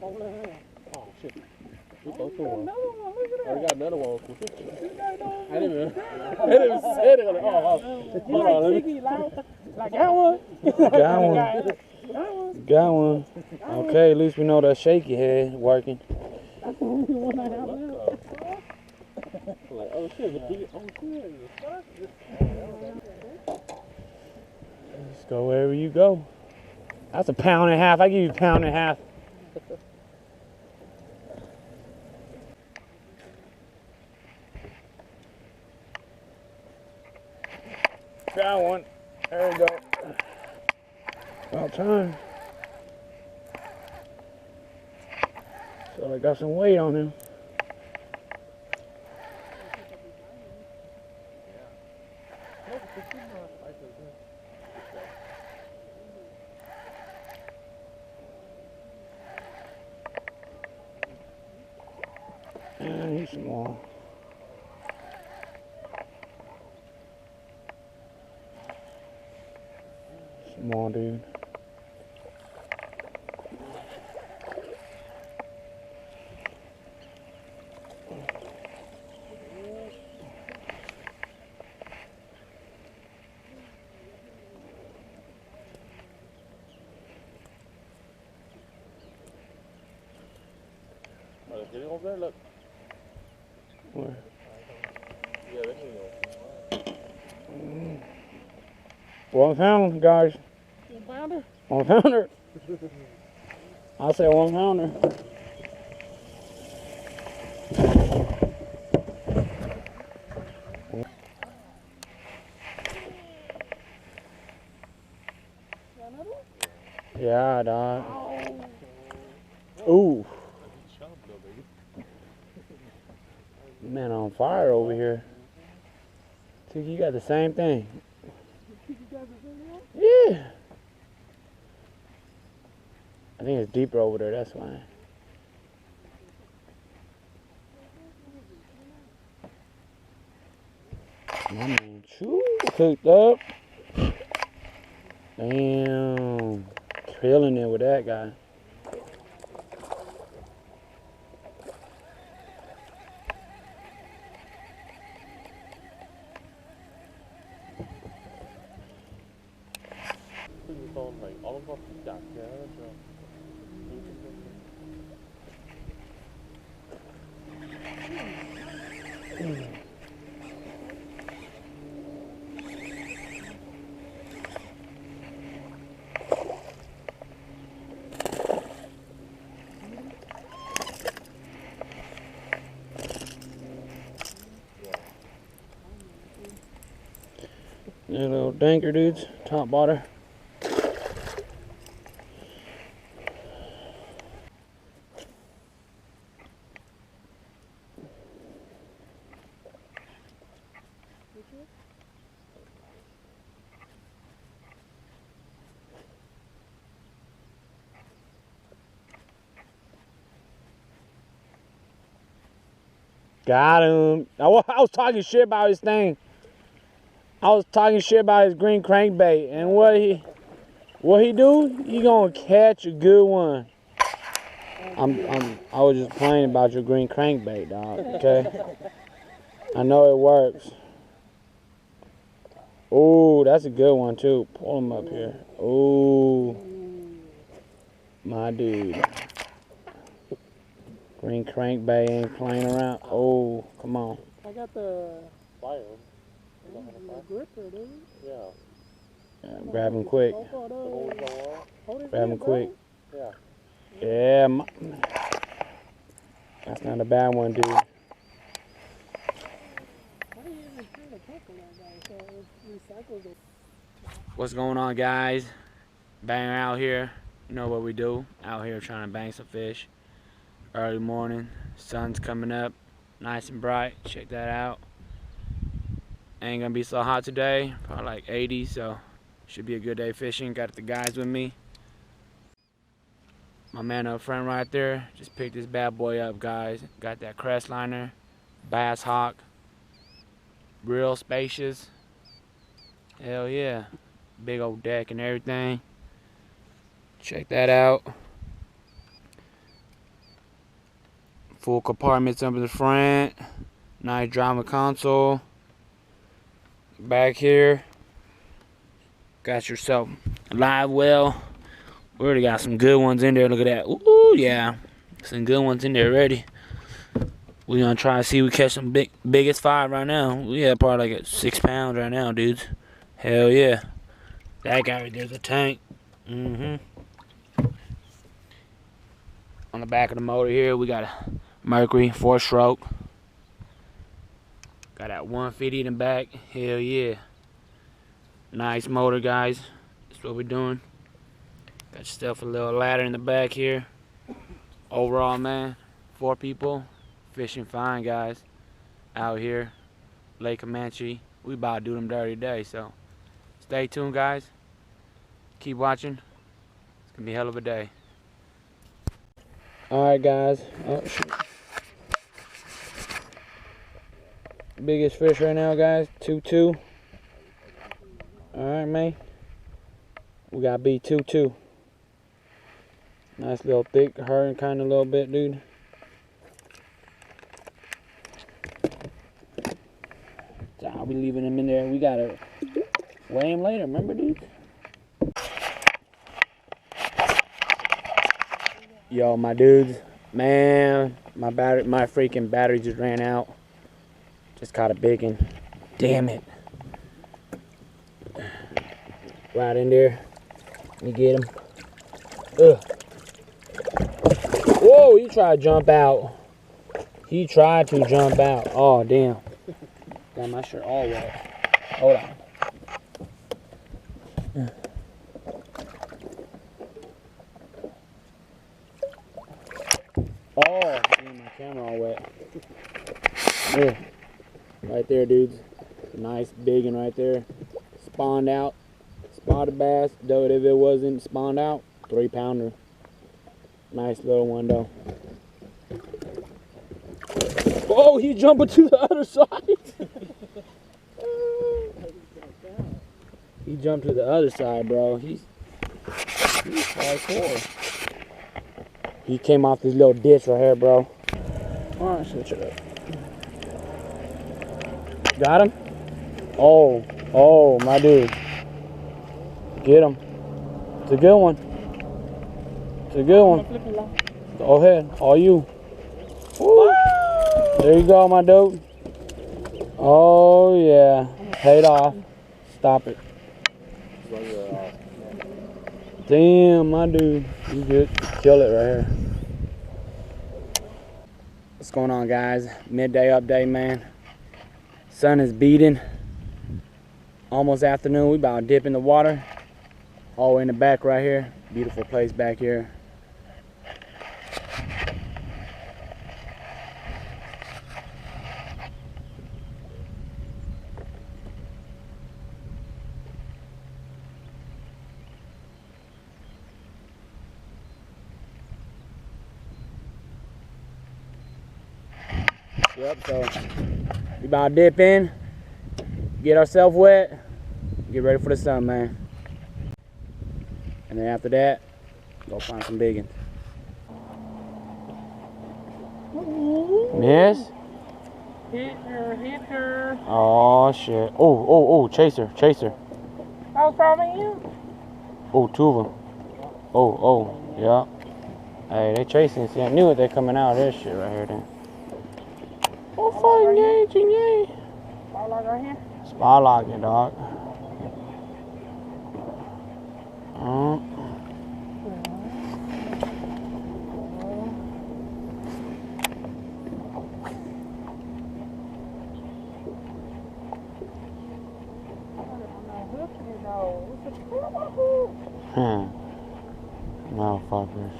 Oh shit. We both got another one. Look at that. I got another one. I didn't even say it. Oh, hold on. Let me. Like, got one. Got one. Got one. Okay, at least we know that shaky head working. That's the only one I have now. Like, oh shit. Oh shit. Just go wherever you go. That's a pound and a half. I give you a pound and a half. Got one. There we go. About time. So I got some weight on him. He's small. Small dude. Oh, get it over there, look. Where? Yeah, there you go. 1 pound, guys. 1 pounder? 1 pounder. I'll say 1 pounder. Yeah, dog. Ooh. Man on fire over here. Think you got the same thing? Yeah. I think it's deeper over there, that's why. My man, choo, cooked up. Damn. Killing it with that guy. Con này có chặt kìa. They're little danker dudes, top water. Got him. I was talking shit about his thing. I was talking shit about his green crankbait, and what he do? He gonna catch a good one. I was just playing about your green crankbait, dog. Okay. I know it works. Oh, that's a good one too. Pull him up here. Oh, my dude. Green crankbait ain't playing around. Oh, come on. I got the fire. Gripper, dude. Yeah. Grab him quick. Grab him quick. Yeah. Yeah, that's not a bad one, dude. What's going on, guys? Banger out here. You know what we do. Out here trying to bang some fish. Early morning. Sun's coming up. Nice and bright. Check that out. Ain't gonna be so hot today. Probably like 80, so should be a good day fishing. Got the guys with me. My man up front right there. Just picked this bad boy up, guys. Got that Crestliner. Bass Hawk. Real spacious. Hell yeah. Big old deck and everything. Check that out. Full compartments up in the front. Nice drama console. Back here, got yourself a live well. We already got some good ones in there. Look at that. Ooh, yeah. Some good ones in there already. We're gonna try to see if we catch some biggest 5 right now. We have probably like 6 pounds right now, dudes. Hell yeah. That guy right there's a tank. On the back of the motor here, we got a Mercury 4-stroke. Got that 150 in the back. Hell yeah. Nice motor, guys. That's what we're doing. Got yourself a little ladder in the back here. Overall, man, 4 people. Fishing fine, guys. Out here. Lake Camanche. We about to do them dirty today, so stay tuned, guys. Keep watching. It's going to be a hell of a day. Alright, guys. Oh, shoot. Biggest fish right now, guys. 2-2. Alright, man. We got B22. Nice little thick, hurting kind of a little bit, dude. So I'll be leaving him in there. We gotta weigh him later, remember, dude? Yo, my dudes, man, my freaking battery just ran out. Just caught a big one. Damn it. Right in there. Let me get him. Ugh. Whoa, he tried to jump out. He tried to jump out. Oh, damn. Got my shirt all wet. Hold on. Oh, damn, my camera all wet. Yeah. Right there, dudes. Nice big one right there. Spawned out. Spotted bass. Though if it wasn't spawned out, 3-pounder. Nice little one though. Oh, he jumping to the other side. He jumped to the other side, bro. He's hardcore. He came off this little ditch right here, bro. Alright, switch it up. Got him? Oh, my dude. Get him. It's a good one. It's a good one. Go ahead. All you. Woo. There you go, my dude. Oh, yeah. Paid off. Stop it. Damn, my dude. You good. Kill it right here. What's going on, guys? Midday update, man. Sun is beating. Almost afternoon. We about to dip in the water. All the way in the back right here. Beautiful place back here. Yep, so we about to dip in, get ourselves wet, get ready for the sun, man. And then after that, go find some big ones. Miss? Hit her. Oh, shit. Oh, chaser. I was following you. Oh, 2 of them. Oh, yeah. Hey, they chasing. See, I knew it. They're coming out of this shit right here, then. Oh, fuck, yay. Spotlight right here. Spotlight it, dog. Motherfuckers.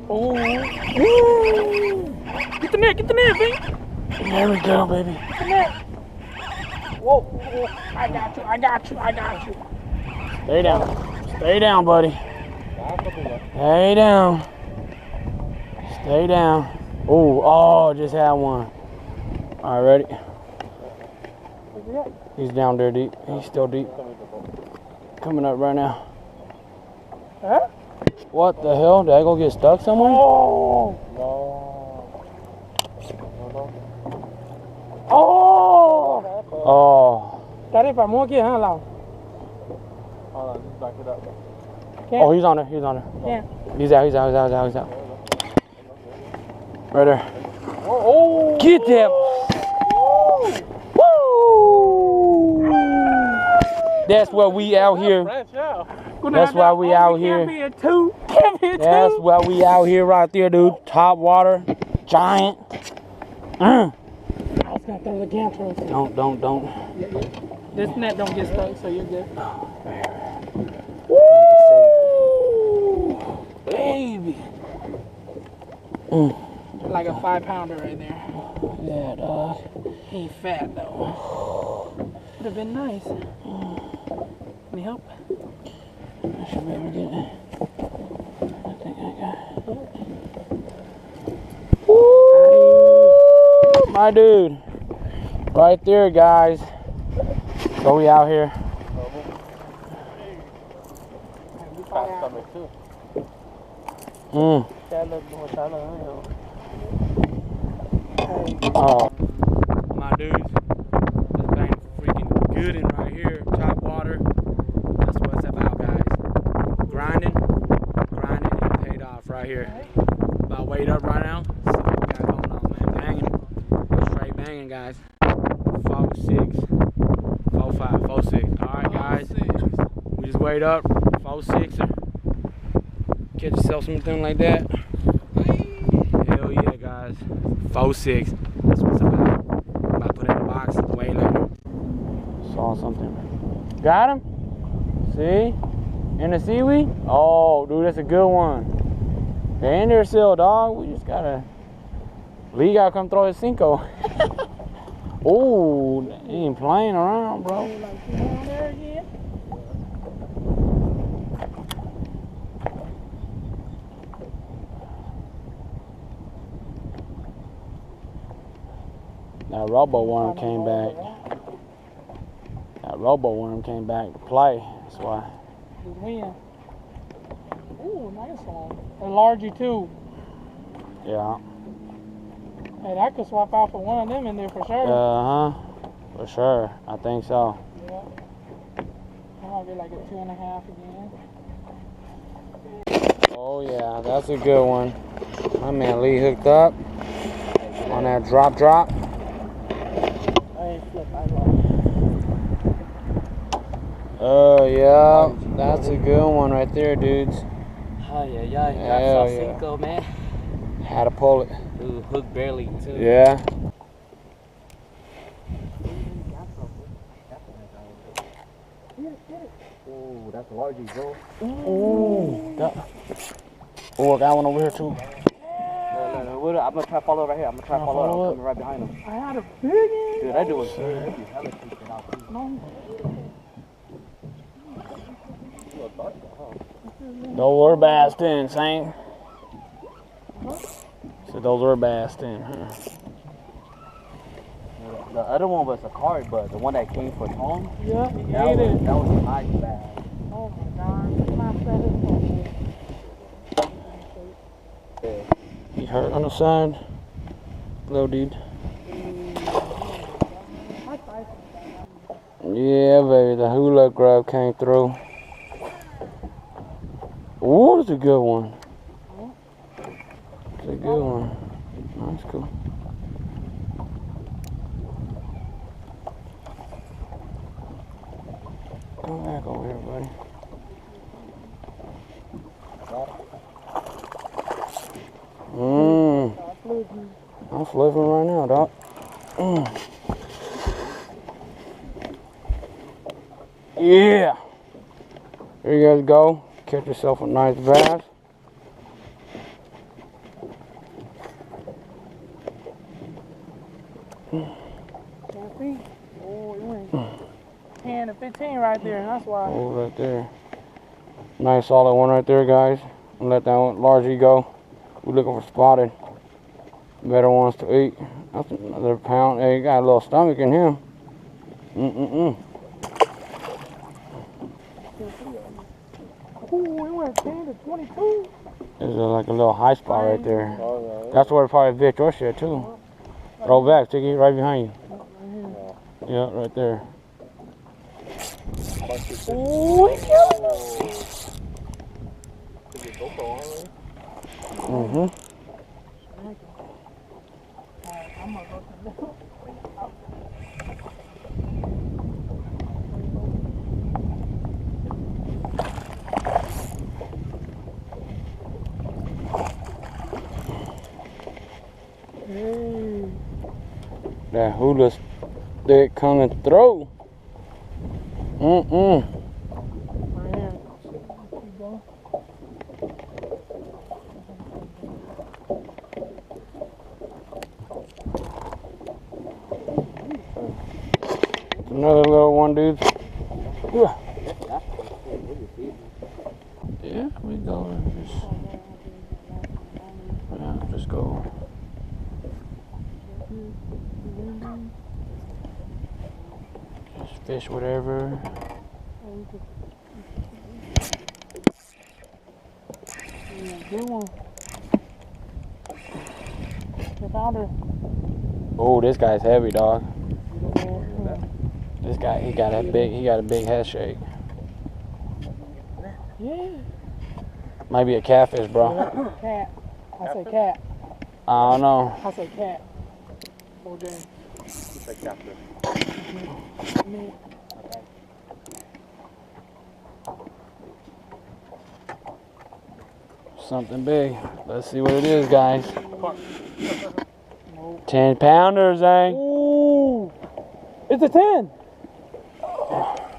Oh. Woo. Get the net, baby. There we go, baby. Get the net. Whoa. I got you. Stay down, buddy. Stay down. Oh, just had one. All right, ready? He's down there deep. He's still deep. Coming up right now. Huh? What the hell? Did I go get stuck somewhere? Oh! No. Oh! Oh. Tadi Pak Mua kia hả Long? Hold on, just back it up. Oh, he's on there. He's on there. Yeah. He's out. He's out. He's out. He's out. He's out. Right there. Oh! Get them. Woo! That's what we out here. That's why we out here. That's why we out here right there, dude. Top water, giant. I was gonna throw the gantros. Don't. This net don't get stuck, so you're good. Woo! Baby. Like a 5-pounder right there. Yeah, dog. He ain't fat though. Would have been nice. Any help? I should be able to get it. I think I got it. Woo! My dude. Right there, guys. So we out here. Oh, my dudes. This thing freaking good in right here. Top water. That's what it's about, guys. Grinding and paid off right here. About weight up right now. See what we got going on, man. Banging. Straight banging, guys. 4-6. 4-5. 4-6. Alright, guys. We just weighed up. 4-6er. Catch yourself something like that. Hell yeah, guys. 4-6. That's what it's about. About to put it in the box. Way later. Saw something. Got him? See? In the seaweed? Oh, dude, that's a good one. They're in there still, dog. We just gotta. Lee gotta come throw his Cinco. Oh, he ain't playing around, bro. That robo worm came back. That robo worm came back to play. That's why. Good win. Ooh, nice one. A largie too. Yeah. Hey, I could swap out for one of them in there for sure. For sure. I think so. Yeah. That might be like a 2.5 again. Oh yeah, that's a good one. My man Lee hooked up on that drop. Oh yeah, that's a good one right there, dudes. Oh yeah, that's Hell our Cinco, man. Had to pull it. Ooh, hook barely too. Yeah. Ooh, that's a largie, bro. Ooh. Oh, I got one over here too. No, I'm gonna try to follow right here. I'm gonna try to follow up. I'm coming right behind him. I had a big one. Dude, that dude was good. That'd be hella creeping out too. Those were bassed in, Saint. So those were bassed in, huh? The other one was a card, but the one that came for Tong, Yeah, that was a nice bass. Oh my God. My fat is He hurt on the side. Little dude. Yeah, baby, the hula grub came through. Ooh, that's a good one. That's a good one. That's cool. Come back over here, buddy. I'm flipping right now, doc. Yeah. There you guys go. Catch yourself a nice bass. Oh, it went 10 to 15 right there. That's why. Oh, right there. Nice solid one right there, guys. And let that one largely go. We're looking for spotted. Better ones to eat. That's another pound. Hey, he got a little stomach in him. Mm-mm-mm. Ooh, we went 10 to 22. There's like a little high spot right there. Oh, yeah. That's where it probably bit your shit too. Roll back, Tiki, right behind you. Yeah, right there. Ooh, he killed him. Mm-hmm. I'm gonna go to the That hula's thick coming through. Mm-mm. right here. Keep going. Another little one, dude. Yeah, we go. Just go. Just fish whatever. Good one. I found her. Oh, this guy's heavy, dog. This guy, he got a big head shake. Yeah. Might be a catfish, bro. Cat. I say cat. I don't know. I say cat. OJ. It's like catfish. Something big. Let's see what it is, guys. 10 pounders, eh? Ooh. It's a 10.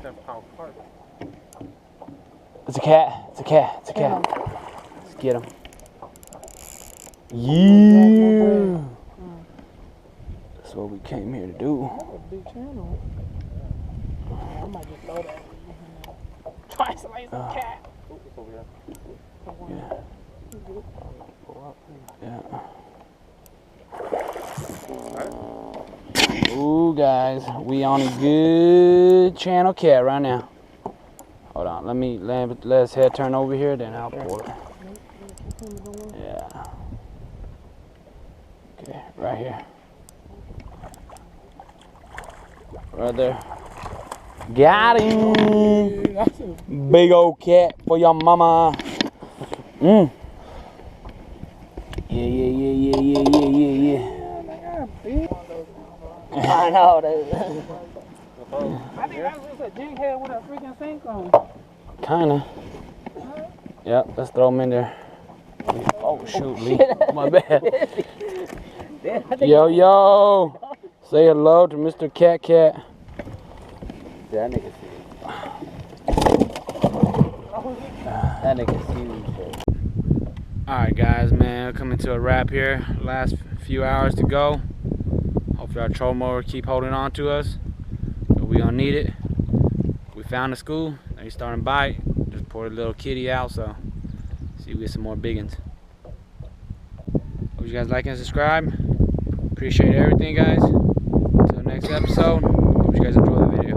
10-pound carp. It's a cat. It's a cat. It's a cat. Let's get him. Yeah. That's what we came here to do. That's a big channel. I might just throw that. Try to slice a cat. Yeah. Yeah. Ooh, guys, we on a good channel cat right now. Hold on, let's head turn over here, then I'll pour it. Yeah. Okay, right here. Right there. Got him! Big old cat for your mama. Mm. Yeah. I know, dude. I think that's just a jig head with a freaking sink on. Kinda. Yep, let's throw them in there. Oh shoot, Lee. My bad. Yo. Say hello to Mr. Cat. That nigga's huge. That nigga's huge. Alright guys, man, coming to a wrap here. Last few hours to go. Hopefully our troll mower keep holding on to us. But we gonna need it. We found the school. They starting to bite. Just poured a little kitty out, so see if we get some more big ones. Hope you guys like and subscribe. Appreciate everything, guys. Until next episode. Hope you guys enjoy the video.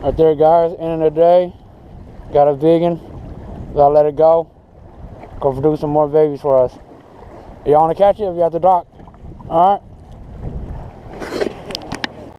Right there, guys, end of the day. Got a vegan. Gotta let it go. Go produce some more babies for us. You want to catch it if you have to dock? Alright?